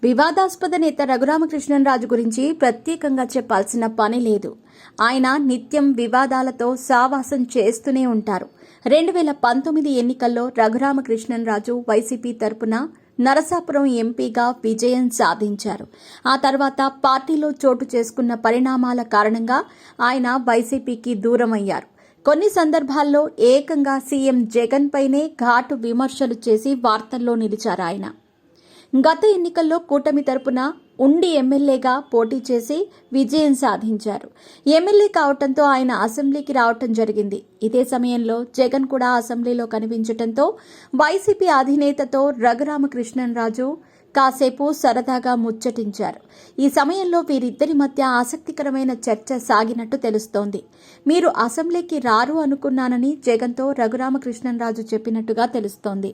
వివాదాస్పద నేత రఘురామకృష్ణంరాజు గురించి ప్రత్యేకంగా చెప్పాల్సిన పని లేదు. ఆయన నిత్యం వివాదాలతో సావాసం చేస్తూనే ఉంటారు. 2019 ఎన్నికల్లో రఘురామకృష్ణంరాజు వైసీపీ తరపున నరసాపురం ఎంపీగా విజయం సాధించారు. ఆ తర్వాత పార్టీలో చోటు చేసుకున్న పరిణామాల కారణంగా ఆయన వైసీపీకి దూరమయ్యారు. కొన్ని సందర్భాల్లో ఏకంగా సీఎం జగన్ పైనే ఘాటు విమర్శలు చేసి వార్తల్లో నిలిచారు ఆయన. గత ఎన్నికల్లో కూటమి తరపున ఉండి ఎమ్మెల్యేగా పోటీ చేసి విజయం సాధించారు. ఎమ్మెల్యే కావడంతో ఆయన అసెంబ్లీకి రావటం జరిగింది. ఇదే సమయంలో జగన్ కూడా అసెంబ్లీలో కనిపించడంతో వైసీపీ అధినేతతో రఘురామకృష్ణంరాజు కాసేపు సరదాగా ముచ్చటించారు. ఈ సమయంలో వీరిద్దరి మధ్య ఆసక్తికరమైన చర్చ సాగినట్టు తెలుస్తోంది. మీరు అసెంబ్లీకి రారు అనుకున్నానని జగన్తో రఘురామకృష్ణంరాజు చెప్పినట్టుగా తెలుస్తోంది.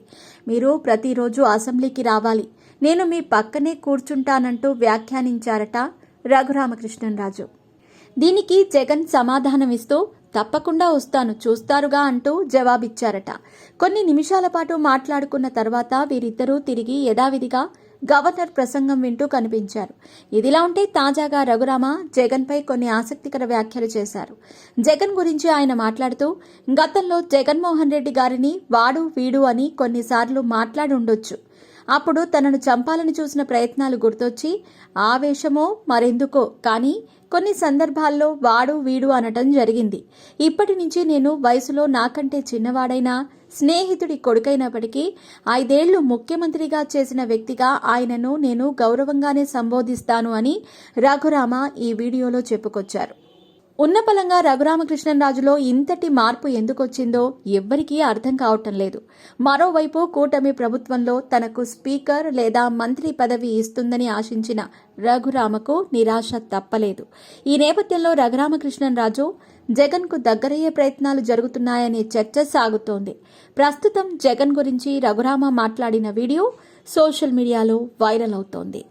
మీరు ప్రతిరోజు అసెంబ్లీకి రావాలి, నేను మీ పక్కనే కూర్చుంటానంటూ వ్యాఖ్యానించారట రఘురామకృష్ణంరాజు. దీనికి జగన్ సమాధానమిస్తూ తప్పకుండా వస్తాను, చూస్తారుగా అంటూ జవాబిచ్చారట. కొన్ని నిమిషాల పాటు మాట్లాడుకున్న తర్వాత వీరిద్దరూ తిరిగి యథావిధిగా గవర్నర్ ప్రసంగం వింటూ కనిపించారు. ఇదిలా ఉంటే తాజాగా రఘురామ జగన్పై కొన్ని ఆసక్తికర వ్యాఖ్యలు చేశారు. జగన్ గురించి ఆయన మాట్లాడుతూ, గతంలో జగన్మోహన్ రెడ్డి గారిని వాడు వీడు అని కొన్నిసార్లు మాట్లాడి ఉండొచ్చు. అప్పుడు తనను చంపాలని చూసిన ప్రయత్నాలు గుర్తొచ్చి ఆవేశమో మరెందుకో కానీ కొన్ని సందర్భాల్లో వాడు వీడు అనటం జరిగింది. ఇప్పటి నుంచి నేను వయసులో నాకంటే చిన్నవాడైనా స్నేహితుడి కొడుకైనప్పటికీ 5 ఏళ్లు ముఖ్యమంత్రిగా చేసిన వ్యక్తిగా ఆయనను నేను గౌరవంగానే సంబోధిస్తాను అని రఘురామ ఈ వీడియోలో చెప్పుకొచ్చారు. ఉన్నపలంగా రఘురామకృష్ణంరాజులో ఇంతటి మార్పు ఎందుకొచ్చిందో ఎవ్వరికీ అర్థం కావటం లేదు. మరోవైపు కూటమి ప్రభుత్వంలో తనకు స్పీకర్ లేదా మంత్రి పదవి ఇస్తుందని ఆశించిన రఘురామకు నిరాశ తప్పలేదు. ఈ నేపథ్యంలో రఘురామకృష్ణంరాజు జగన్కు దగ్గరయ్యే ప్రయత్నాలు జరుగుతున్నాయనే చర్చ సాగుతోంది. ప్రస్తుతం జగన్ గురించి రఘురామ మాట్లాడిన వీడియో సోషల్ మీడియాలో వైరల్ అవుతోంది.